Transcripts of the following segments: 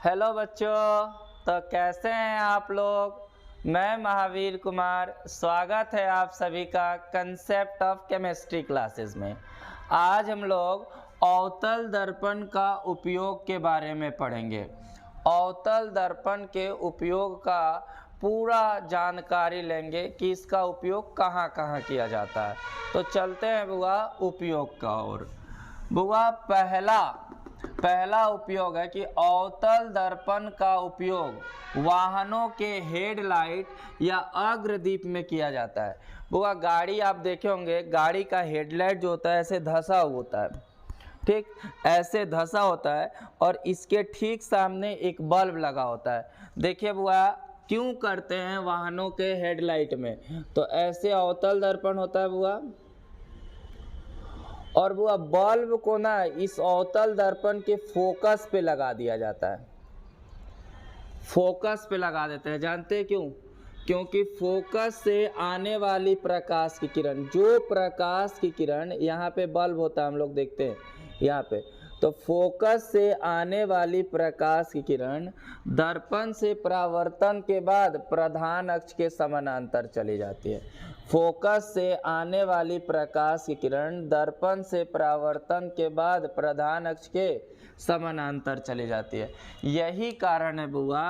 Hello बच्चों, तो कैसे हैं आप लोग। मैं महावीर कुमार, स्वागत है आप सभी का कंसेप्ट ऑफ केमिस्ट्री क्लासेस में। आज हम लोग अवतल दर्पण का उपयोग के बारे में पढ़ेंगे। अवतल दर्पण के उपयोग का पूरा जानकारी लेंगे कि इसका उपयोग कहाँ कहाँ किया जाता है। तो चलते हैं बुआ उपयोग का ओर। बुआ पहला उपयोग है कि अवतल दर्पण का उपयोग वाहनों के हेडलाइट या अग्रदीप में किया जाता है। बुआ गाड़ी आप देखे होंगे, गाड़ी का हेडलाइट जो होता है ऐसे धंसा होता है, ठीक ऐसे धंसा होता है और इसके ठीक सामने एक बल्ब लगा होता है। देखिए बुआ क्यों करते हैं वाहनों के हेडलाइट में, तो ऐसे अवतल दर्पण होता है बुआ, और वो बल्ब को ना इस अवतल दर्पण के फोकस पे लगा दिया जाता है। फोकस पे लगा देते हैं, जानते हैं क्यों? क्योंकि फोकस से आने वाली प्रकाश की किरण, जो प्रकाश की किरण यहाँ पे बल्ब होता है, हम लोग देखते हैं यहाँ पे, तो फोकस से आने वाली प्रकाश की किरण दर्पण से परावर्तन के बाद प्रधान अक्ष के समानांतर चली जाती है। फोकस से आने वाली प्रकाश की किरण दर्पण से परावर्तन के बाद प्रधान अक्ष के समानांतर चली जाती है। यही कारण है बुआ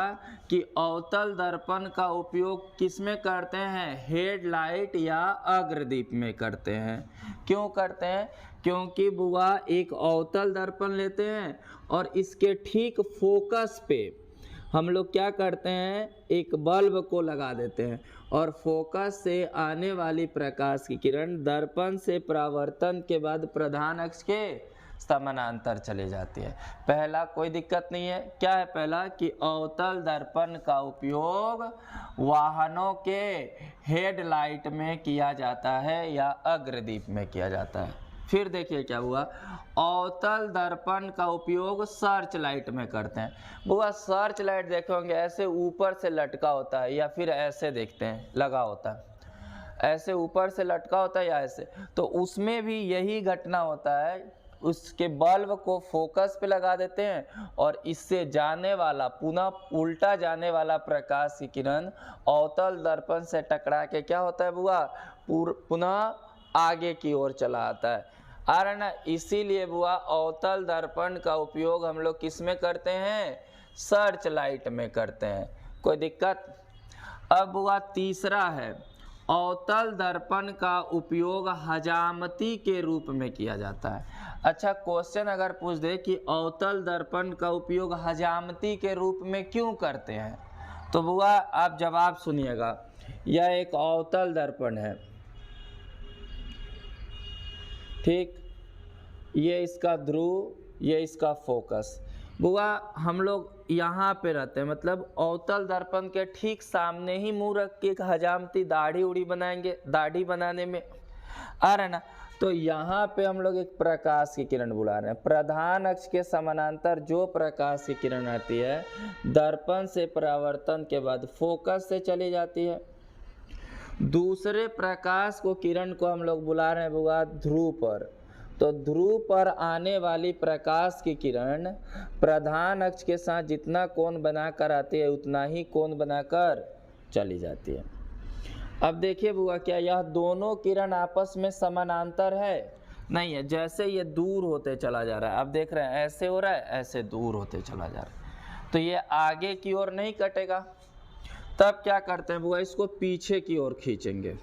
कि अवतल दर्पण का उपयोग किस में करते हैं? हेडलाइट या अग्रदीप में करते हैं। क्यों करते हैं? क्योंकि बुआ एक अवतल दर्पण लेते हैं और इसके ठीक फोकस पे हम लोग क्या करते हैं, एक बल्ब को लगा देते हैं और फोकस से आने वाली प्रकाश की किरण दर्पण से परावर्तन के बाद प्रधान अक्ष के समानांतर चली जाती है। पहला कोई दिक्कत नहीं है। क्या है पहला? कि अवतल दर्पण का उपयोग वाहनों के हेडलाइट में किया जाता है या अग्रदीप में किया जाता है। फिर देखिए क्या हुआ, अवतल दर्पण का उपयोग सर्च लाइट में करते हैं। बुआ सर्च लाइट देखे होंगे ऐसे ऊपर से लटका होता है या फिर ऐसे देखते हैं लगा होता है, ऐसे ऊपर से लटका होता है या ऐसे, तो उसमें भी यही घटना होता है। उसके बल्ब को फोकस पे लगा देते हैं और इससे जाने वाला पुनः उल्टा जाने वाला प्रकाश की किरण अवतल दर्पण से टकरा के क्या होता है बुआ, पुनः आगे की ओर चला आता है। आ रहा ना, इसीलिए बुआ अवतल दर्पण का उपयोग हम लोग किस में करते हैं? सर्च लाइट में करते हैं। कोई दिक्कत? अब बुआ तीसरा है, अवतल दर्पण का उपयोग हजामती के रूप में किया जाता है। अच्छा क्वेश्चन अगर पूछ दे कि अवतल दर्पण का उपयोग हजामती के रूप में क्यों करते हैं, तो बुआ आप जवाब सुनिएगा। यह एक अवतल दर्पण है, ठीक, ये इसका ध्रुव, ये इसका फोकस। बुआ हम लोग यहाँ पे रहते हैं, मतलब अवतल दर्पण के ठीक सामने ही मुंह रख के एक हजामती दाढ़ी उड़ी बनाएंगे, दाढ़ी बनाने में आ रहा है ना। तो यहाँ पे हम लोग एक प्रकाश की किरण बुला रहे हैं। प्रधान अक्ष के समानांतर जो प्रकाश की किरण आती है दर्पण से परावर्तन के बाद फोकस से चली जाती है। दूसरे प्रकाश को किरण को हम लोग बुला रहे हैं बुआ ध्रुव पर। तो ध्रुव पर आने वाली प्रकाश की किरण प्रधान अक्ष के साथ जितना कोण बनाकर आती है उतना ही कोण बनाकर चली जाती है। अब देखिए बुआ क्या यह दोनों किरण आपस में समानांतर है? नहीं है। जैसे ये दूर होते चला जा रहा है, अब देख रहे हैं ऐसे हो रहा है, ऐसे दूर होते चला जा रहा है, तो ये आगे की ओर नहीं कटेगा। तब क्या करते हैं बुआ, इसको पीछे की ओर खींचेंगे।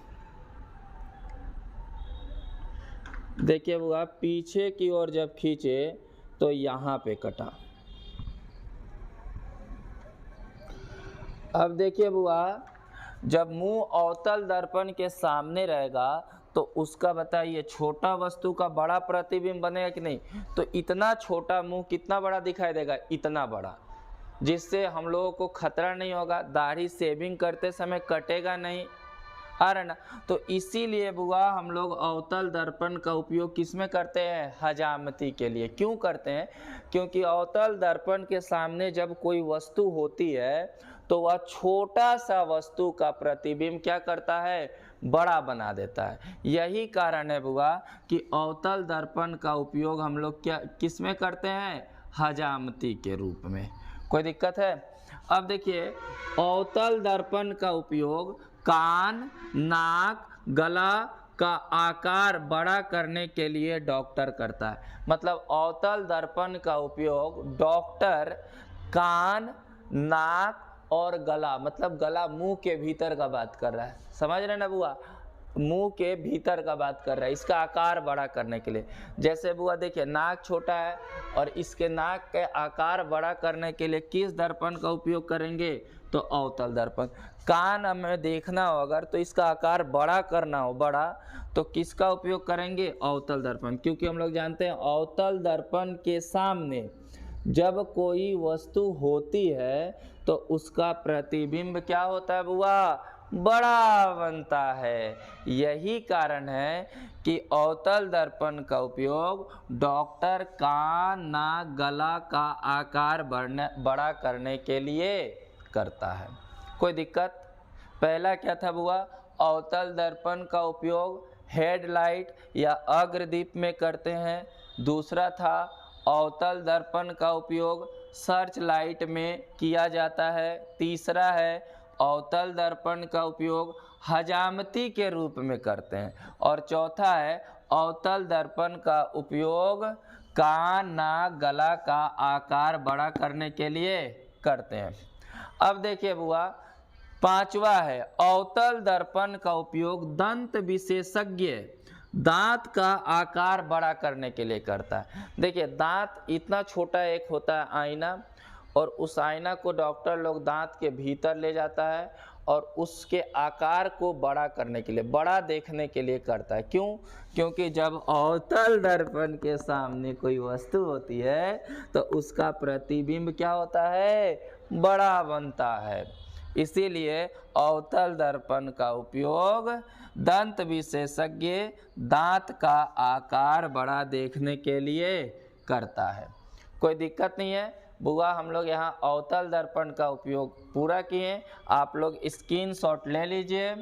देखिए बुआ पीछे की ओर जब खींचे तो यहाँ पे कटा। अब देखिए बुआ जब मुंह अवतल दर्पण के सामने रहेगा तो उसका बताइए छोटा वस्तु का बड़ा प्रतिबिंब बनेगा कि नहीं? तो इतना छोटा मुंह कितना बड़ा दिखाई देगा? इतना बड़ा, जिससे हम लोगों को खतरा नहीं होगा, दाढ़ी सेविंग करते समय कटेगा नहीं, आ रहा ना। तो इसीलिए बुआ हम लोग अवतल दर्पण का उपयोग किस में करते हैं? हजामती के लिए। क्यों करते हैं? क्योंकि अवतल दर्पण के सामने जब कोई वस्तु होती है तो वह छोटा सा वस्तु का प्रतिबिंब क्या करता है? बड़ा बना देता है। यही कारण है बुआ कि अवतल दर्पण का उपयोग हम लोग क्या किस में करते हैं? हजामती के रूप में। कोई दिक्कत है? अब देखिए अवतल दर्पण का उपयोग कान, नाक, गला का आकार बड़ा करने के लिए डॉक्टर करता है। मतलब अवतल दर्पण का उपयोग डॉक्टर कान, नाक और गला, मतलब गला मुंह के भीतर का बात कर रहा है, समझ रहे ना बुआ, मुंह के भीतर का बात कर रहा है, इसका आकार बड़ा करने के लिए। जैसे बुआ देखिए नाक छोटा है और इसके नाक के आकार बड़ा करने के लिए किस दर्पण का उपयोग करेंगे? तो अवतल दर्पण। कान हमें देखना हो अगर तो इसका आकार बड़ा करना हो, बड़ा, तो किसका उपयोग करेंगे? अवतल दर्पण। क्योंकि हम लोग जानते हैं अवतल दर्पण के सामने जब कोई वस्तु होती है तो उसका प्रतिबिंब क्या होता है बुआ? बड़ा बनता है। यही कारण है कि अवतल दर्पण का उपयोग डॉक्टर कान, नाक, गला का आकार बड़ा करने के लिए करता है। कोई दिक्कत? पहला क्या था बुआ? अवतल दर्पण का उपयोग हेडलाइट या अग्रदीप में करते हैं। दूसरा था अवतल दर्पण का उपयोग सर्च लाइट में किया जाता है। तीसरा है अवतल दर्पण का उपयोग हजामती के रूप में करते हैं। और चौथा है अवतल दर्पण का उपयोग कान, नाक, गला का आकार बड़ा करने के लिए करते हैं। अब देखिए बुआ पांचवा है अवतल दर्पण का उपयोग दंत विशेषज्ञ दांत का आकार बड़ा करने के लिए करता है। देखिए दांत इतना छोटा एक होता है आईना, और उस आईना को डॉक्टर लोग दांत के भीतर ले जाता है और उसके आकार को बड़ा करने के लिए, बड़ा देखने के लिए करता है। क्यों? क्योंकि जब अवतल दर्पण के सामने कोई वस्तु होती है तो उसका प्रतिबिंब क्या होता है? बड़ा बनता है। इसीलिए अवतल दर्पण का उपयोग दंत विशेषज्ञ दांत का आकार बड़ा देखने के लिए करता है। कोई दिक्कत नहीं है बुआ, हम लोग यहाँ अवतल दर्पण का उपयोग पूरा किए। आप लोग स्क्रीनशॉट ले लीजिए।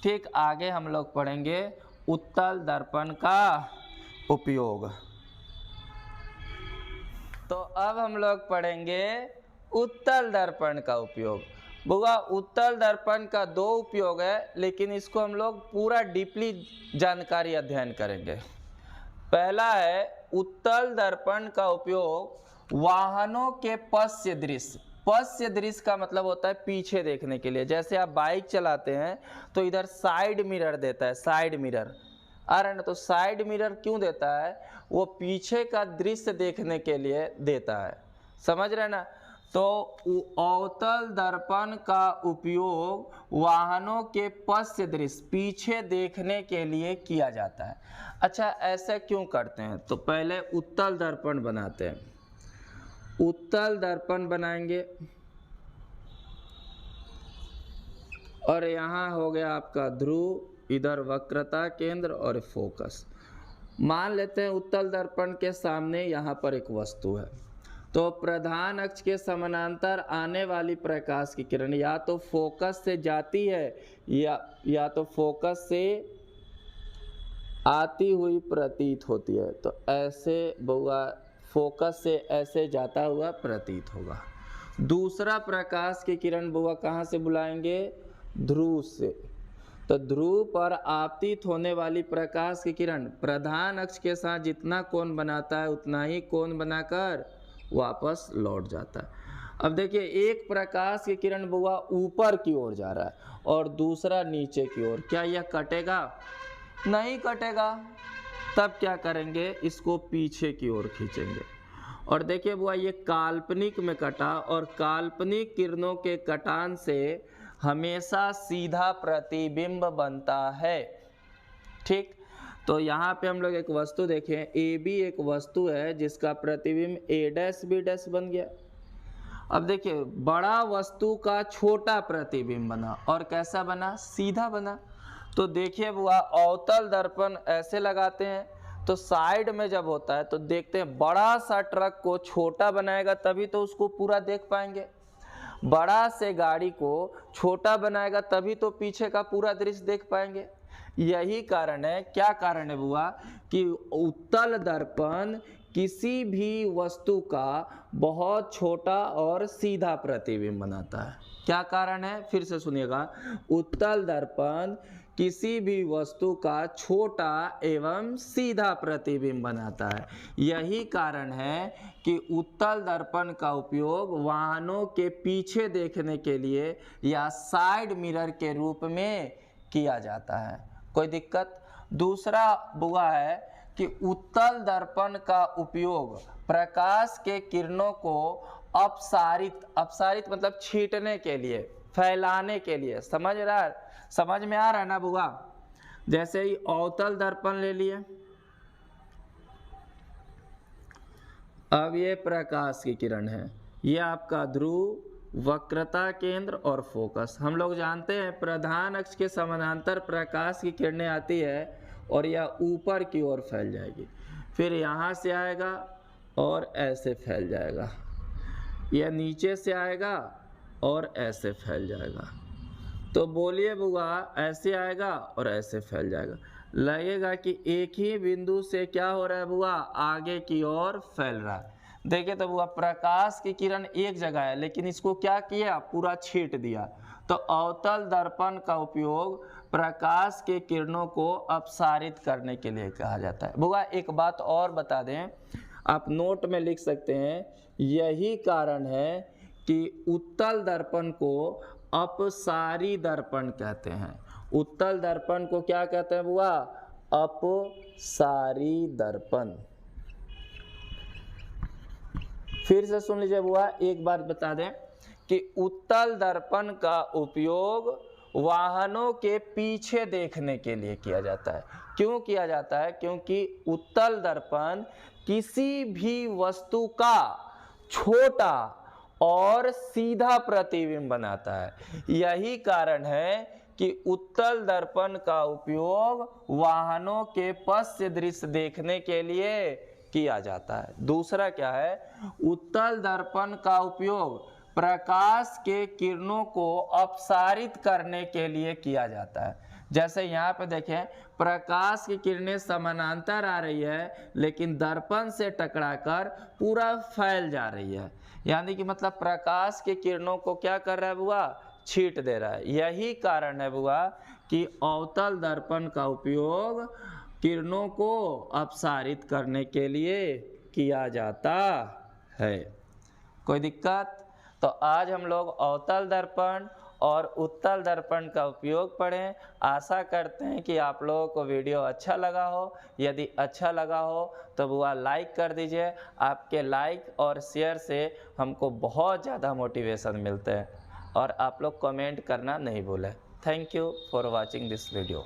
ठीक, आगे हम लोग पढ़ेंगे उत्तल दर्पण का उपयोग। तो अब हम लोग पढ़ेंगे उत्तल दर्पण का उपयोग। बुआ उत्तल दर्पण का दो उपयोग है, लेकिन इसको हम लोग पूरा डीपली जानकारी अध्ययन करेंगे। पहला है उत्तल दर्पण का उपयोग वाहनों के पश्य दृश्य। पश्य दृश्य का मतलब होता है पीछे देखने के लिए। जैसे आप बाइक चलाते हैं तो इधर साइड मिरर देता है, साइड मिरर आ रहा है ना, तो साइड मिरर क्यों देता है? वो पीछे का दृश्य देखने के लिए देता है, समझ रहे ना। तो अवतल दर्पण का उपयोग वाहनों के पश्य दृश्य पीछे देखने के लिए किया जाता है। अच्छा ऐसा क्यों करते हैं? तो पहले उत्तल दर्पण बनाते हैं। उत्तल दर्पण बनाएंगे और यहाँ हो गया आपका ध्रुव, इधर वक्रता केंद्र और फोकस। मान लेते हैं उत्तल दर्पण के सामने यहाँ पर एक वस्तु है, तो प्रधान अक्ष के समानांतर आने वाली प्रकाश की किरण या तो फोकस से जाती है या तो फोकस से आती हुई प्रतीत होती है। तो ऐसे बुआ फोकस से ऐसे जाता हुआ प्रतीत होगा। दूसरा प्रकाश की किरण बुआ कहाँ से बुलाएंगे? ध्रुव से। तो ध्रुव पर आपतित होने वाली प्रकाश की किरण प्रधान अक्ष के साथ जितना कोण बनाता है उतना ही कोण बनाकर वापस लौट जाता है। अब देखिए एक प्रकाश की किरण बुआ ऊपर की ओर जा रहा है और दूसरा नीचे की ओर, क्या यह कटेगा? नहीं कटेगा। तब क्या करेंगे? इसको पीछे की ओर खींचेंगे। और देखिए बुआ ये काल्पनिक में कटा, और काल्पनिक किरणों के कटान से हमेशा सीधा प्रतिबिंब बनता है। ठीक, तो यहाँ पे हम लोग एक वस्तु देखें, ए बी एक वस्तु है जिसका प्रतिबिंब ए डैश बी डैश बन गया। अब देखिए बड़ा वस्तु का छोटा प्रतिबिंब बना, और कैसा बना? सीधा बना। तो देखिए बुआ अवतल दर्पण ऐसे लगाते हैं तो साइड में जब होता है तो देखते हैं बड़ा सा ट्रक को छोटा बनाएगा तभी तो उसको पूरा देख पाएंगे, बड़ा से गाड़ी को छोटा बनाएगा तभी तो पीछे का पूरा दृश्य देख पाएंगे। यही कारण है, क्या कारण है बुआ, कि उत्तल दर्पण किसी भी वस्तु का बहुत छोटा और सीधा प्रतिबिंब बनाता है। क्या कारण है, फिर से सुनिएगा। उत्तल दर्पण किसी भी वस्तु का छोटा एवं सीधा प्रतिबिंब बनाता है। यही कारण है कि उत्तल दर्पण का उपयोग वाहनों के पीछे देखने के लिए या साइड मिरर के रूप में किया जाता है। कोई दिक्कत? दूसरा बुआ है कि उत्तल दर्पण का उपयोग प्रकाश के किरणों को अपसारित मतलब छींटने के लिए, फैलाने के लिए। समझ में आ रहा है ना बुआ? जैसे ही अवतल दर्पण ले लिए, अब ये प्रकाश की किरण है, ये आपका ध्रुव, वक्रता केंद्र और फोकस। हम लोग जानते हैं प्रधान अक्ष के समानांतर प्रकाश की किरणें आती है और यह ऊपर की ओर फैल जाएगी, फिर यहाँ से आएगा और ऐसे फैल जाएगा, यह नीचे से आएगा और ऐसे फैल जाएगा। तो बोलिए बुआ, ऐसे आएगा और ऐसे फैल जाएगा। लगेगा कि एक ही बिंदु से क्या हो रहा है बुआ, आगे की ओर फैल रहा है। देखिए तो बुआ, प्रकाश की किरण एक जगह है लेकिन इसको क्या किया, पूरा छींट दिया। तो अवतल दर्पण का उपयोग प्रकाश के किरणों को अपसारित करने के लिए कहा जाता है। बुआ एक बात और बता दें, आप नोट में लिख सकते हैं, यही कारण है कि उत्तल दर्पण को अपसारी दर्पण कहते हैं। उत्तल दर्पण को क्या कहते हैं बुआ, अपसारी दर्पण। फिर से सुन लीजिए बुआ, एक बात बता दें कि उत्तल दर्पण का उपयोग वाहनों के पीछे देखने के लिए किया जाता है। क्यों किया जाता है? क्योंकि उत्तल दर्पण किसी भी वस्तु का छोटा और सीधा प्रतिबिंब बनाता है। यही कारण है कि उत्तल दर्पण का उपयोग वाहनों के पश्च दृश्य देखने के लिए किया जाता है। दूसरा क्या है, उत्तल दर्पण का उपयोग प्रकाश के किरणों को अपसारित करने के लिए किया जाता है। जैसे यहाँ पे देखें, प्रकाश की किरणें समानांतर आ रही है लेकिन दर्पण से टकराकर पूरा फैल जा रही है, यानी कि मतलब प्रकाश की किरणों को क्या कर रहा है बुआ, छींट दे रहा है। यही कारण है बुआ कि अवतल दर्पण का उपयोग किरणों को अपसारित करने के लिए किया जाता है। कोई दिक्कत? तो आज हम लोग अवतल दर्पण और उत्तल दर्पण का उपयोग पढ़ें। आशा करते हैं कि आप लोगों को वीडियो अच्छा लगा हो। यदि अच्छा लगा हो तो बुआ लाइक कर दीजिए। आपके लाइक और शेयर से हमको बहुत ज़्यादा मोटिवेशन मिलते हैं। और आप लोग कमेंट करना नहीं भूलें। Thank you for watching this video.